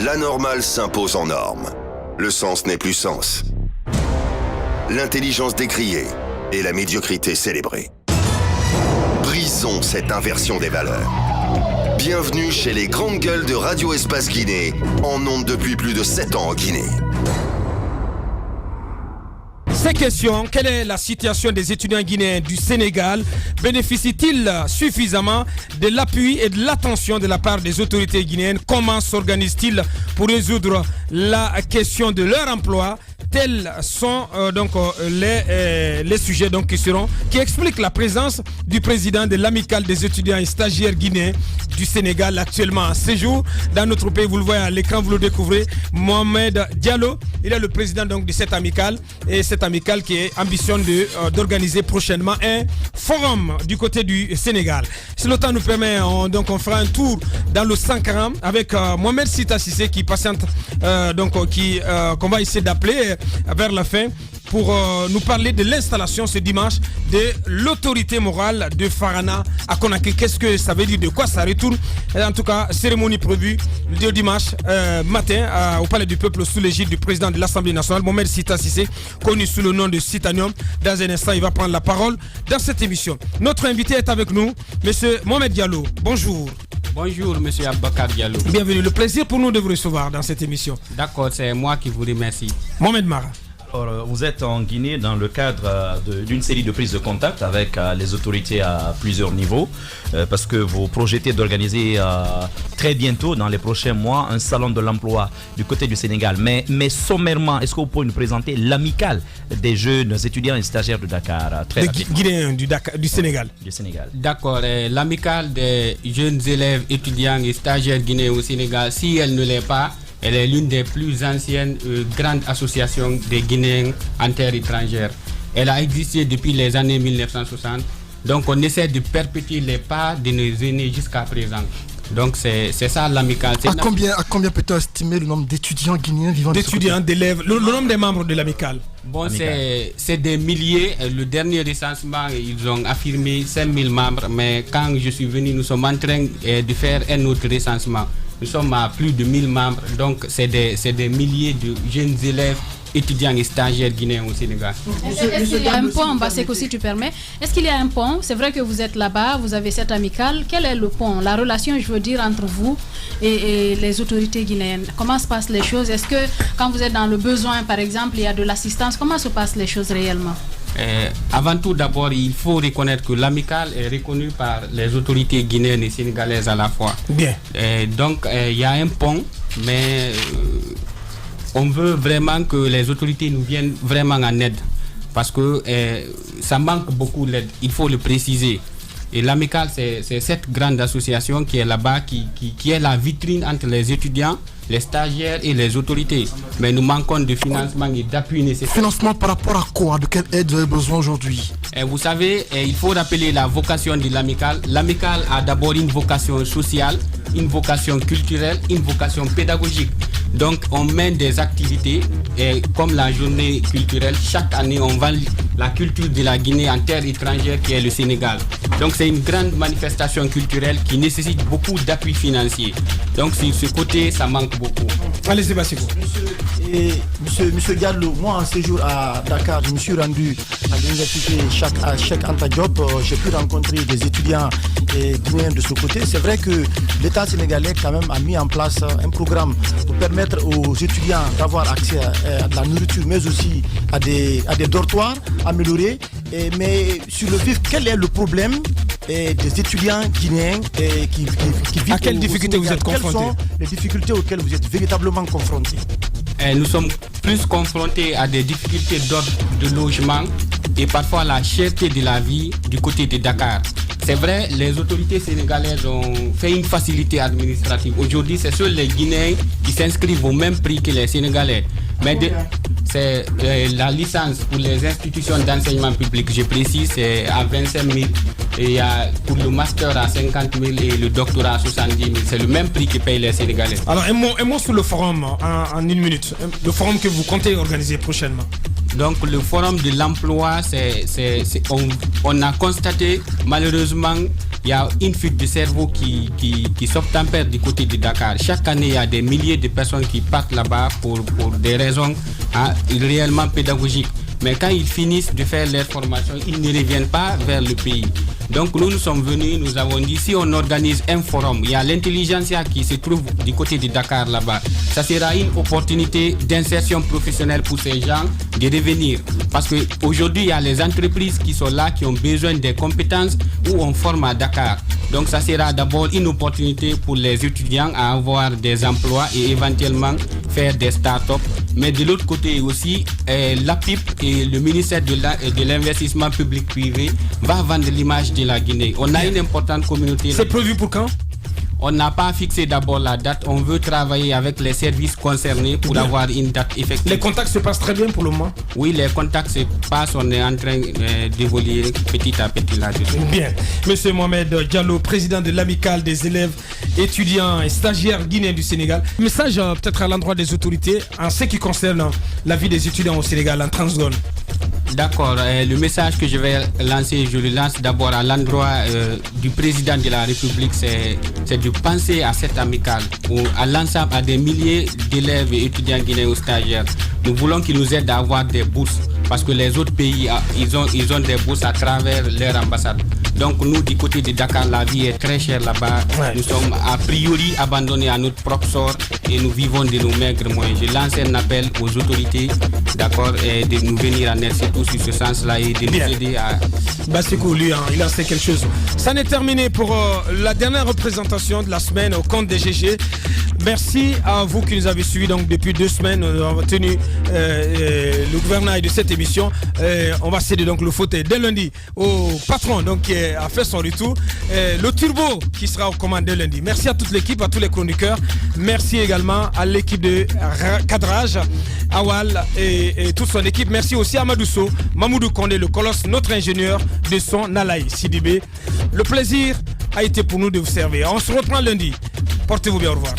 L'anormal s'impose en norme. Le sens n'est plus sens. L'intelligence décriée et la médiocrité célébrée. Brisons cette inversion des valeurs. Bienvenue chez les grandes gueules de Radio Espace Guinée, en ondes depuis plus de 7 ans en Guinée. Ces questions, quelle est la situation des étudiants guinéens du Sénégal? Bénéficient-ils suffisamment de l'appui et de l'attention de la part des autorités guinéennes? Comment s'organisent-ils pour résoudre la question de leur emploi? Tels sont les sujets qui expliquent la présence du président de l'amicale des étudiants et stagiaires guinéens du Sénégal, actuellement en séjour dans notre pays. Vous le voyez à l'écran, vous le découvrez, Mohamed Diallo. Il est le président de cette amicale, et cette amicale qui ambitionne d'organiser prochainement un forum du côté du Sénégal. Si le temps nous permet, on fera un tour dans le Sankaram avec Mohamed Sita Sissé qui patiente, qu'on va essayer d'appeler vers la fin pour nous parler de l'installation ce dimanche de l'autorité morale de Farana à Conakry. Qu'est-ce que ça veut dire, de quoi ça retourne? En tout cas, cérémonie prévue le dimanche matin au Palais du Peuple sous l'égide du président de l'Assemblée nationale, Mohamed Sita Sissé, connu sous le nom de Citanium. Dans un instant, il va prendre la parole dans cette émission. Notre invité est avec nous, monsieur Mohamed Diallo. Bonjour. Bonjour, monsieur Abakar Diallo. Bienvenue, le plaisir pour nous de vous recevoir dans cette émission. D'accord, c'est moi qui vous remercie. Mohamed Mara. Alors, vous êtes en Guinée dans le cadre d'une série de prises de contact avec les autorités à plusieurs niveaux, parce que vous projetez d'organiser très bientôt, dans les prochains mois, un salon de l'emploi du côté du Sénégal. Mais sommairement, est-ce que vous pouvez nous présenter l'amicale des jeunes étudiants et stagiaires de Dakar? Des Guinéens du Sénégal. D'accord, l'amicale des jeunes élèves, étudiants et stagiaires guinéens au Sénégal, si elle ne l'est pas, elle est l'une des plus anciennes grandes associations des Guinéens en terre étrangère. Elle a existé depuis les années 1960. Donc on essaie de perpétuer les pas de nos aînés jusqu'à présent. Donc c'est ça l'amicale. À combien peut-on estimer le nombre d'étudiants guinéens vivant d'étudiants, d'élèves, le nombre des membres de l'amicale? Bon, c'est des milliers. Le dernier recensement, ils ont affirmé 5000 membres. Mais quand je suis venu, nous sommes en train de faire un autre recensement. Nous sommes à plus de 1000 membres, donc c'est des milliers de jeunes élèves, étudiants et stagiaires guinéens au Sénégal. Est-ce qu'il y a un pont, Basseko, si tu permets? Est-ce qu'il y a un pont? C'est vrai que vous êtes là-bas, vous avez cette amicale. Quel est le pont, la relation, je veux dire, entre vous et les autorités guinéennes? Comment se passent les choses? Est-ce que quand vous êtes dans le besoin, par exemple, il y a de l'assistance? Comment se passent les choses réellement? Avant tout, d'abord, il faut reconnaître que l'amicale est reconnue par les autorités guinéennes et sénégalaises à la fois. Bien. Donc, il y a un pont, mais on veut vraiment que les autorités nous viennent vraiment en aide. Parce que ça manque beaucoup d'aide, il faut le préciser. Et l'amicale, c'est cette grande association qui est là-bas, qui est la vitrine entre les étudiants, les stagiaires et les autorités. Mais nous manquons de financement et d'appui nécessaire. Financement par rapport à quoi? De quelle aide vous avez besoin aujourd'hui? Vous savez, il faut rappeler la vocation de l'amicale. L'amicale a d'abord une vocation sociale, une vocation culturelle, une vocation pédagogique. Donc on mène des activités comme la journée culturelle. Chaque année, on vend la culture de la Guinée en terre étrangère qui est le Sénégal. Donc c'est une grande manifestation culturelle qui nécessite beaucoup d'appui financier. Donc sur ce côté, ça manque beaucoup. Allez, Sébastien. Monsieur Diallo, moi en séjour à Dakar, je me suis rendu à l'université Cheikh Anta Diop. J'ai pu rencontrer des étudiants guinéens de ce côté. C'est vrai que l'État sénégalais quand même a mis en place un programme pour permettre aux étudiants d'avoir accès à de la nourriture, mais aussi à des dortoirs améliorés. Mais sur le vif, quel est le problème des étudiants guinéens qui vivent à quelles difficultés vous êtes confrontés? Quelles sont les difficultés auxquelles vous êtes véritablement confrontés? Nous sommes plus confrontés à des difficultés d'ordre de logement et parfois la cherté de la vie du côté de Dakar. C'est vrai, les autorités sénégalaises ont fait une facilité administrative. Aujourd'hui, c'est seuls les Guinéens qui s'inscrivent au même prix que les Sénégalais. Mais c'est la licence pour les institutions d'enseignement public, je précise, c'est à 25 000. Et pour le master à 50 000 et le doctorat à 70 000. C'est le même prix que payent les Sénégalais. Alors un mot sur le forum en une minute. Le forum que vous comptez organiser prochainement. Donc le forum de l'emploi, on a constaté malheureusement il y a une fuite de cerveau qui s'obtempère du côté de Dakar. Chaque année, il y a des milliers de personnes qui partent là-bas pour des raisons réellement pédagogiques. Mais quand ils finissent de faire leur formation, ils ne reviennent pas vers le pays. Donc nous sommes venus, nous avons dit, si on organise un forum, il y a l'intelligentsia qui se trouve du côté de Dakar là-bas. Ça sera une opportunité d'insertion professionnelle pour ces gens de revenir. Parce qu'aujourd'hui, il y a les entreprises qui sont là, qui ont besoin des compétences où on forme à Dakar. Donc ça sera d'abord une opportunité pour les étudiants à avoir des emplois et éventuellement faire des start-up. Mais de l'autre côté aussi, l'APIP et le ministère de l'investissement public-privé va vendre l'image de la Guinée. On a une importante communauté. C'est prévu pour quand? On n'a pas fixé d'abord la date. On veut travailler avec les services concernés pour avoir une date effective. Les contacts se passent très bien pour le moment? Oui, les contacts se passent. On est en train d'évoluer petit à petit là-dessus. Bien. Monsieur Mohamed Diallo, président de l'amicale des élèves, étudiants et stagiaires guinéens du Sénégal. Message peut-être à l'endroit des autorités en ce qui concerne la vie des étudiants au Sénégal en transzone. D'accord. Le message que je vais lancer, je le lance d'abord à l'endroit du président de la République, c'est de penser à cette amicale, ou à l'ensemble, à des milliers d'élèves et étudiants guinéens ou stagiaires. Nous voulons qu'ils nous aident à avoir des bourses, parce que les autres pays, ils ont des bourses à travers leur ambassade. Donc nous, du côté de Dakar, la vie est très chère là-bas. Ouais. Nous sommes a priori abandonnés à notre propre sort et nous vivons de nos maigres moyens. Je lance un appel aux autorités, d'accord, et de nous venir en aide surtout sur ce sens-là et de nous aider à... Bassiko, lui, il a fait quelque chose. Ça n'est terminé pour la dernière représentation de la semaine au compte des GG. Merci à vous qui nous avez suivis donc depuis 2 semaines. Nous avons tenu le gouvernail de cette émission. On va céder donc le fauteuil dès lundi au patron donc, qui a fait son retour. Le turbo qui sera aux commandes dès lundi. Merci à toute l'équipe, à tous les chroniqueurs. Merci également à l'équipe de cadrage, Awal et toute son équipe. Merci aussi à Madousso, Mamoudou Kondé, le colosse, notre ingénieur de son Nalaï Sidibé. Le plaisir a été pour nous de vous servir. On se reprend lundi. Portez-vous bien, au revoir.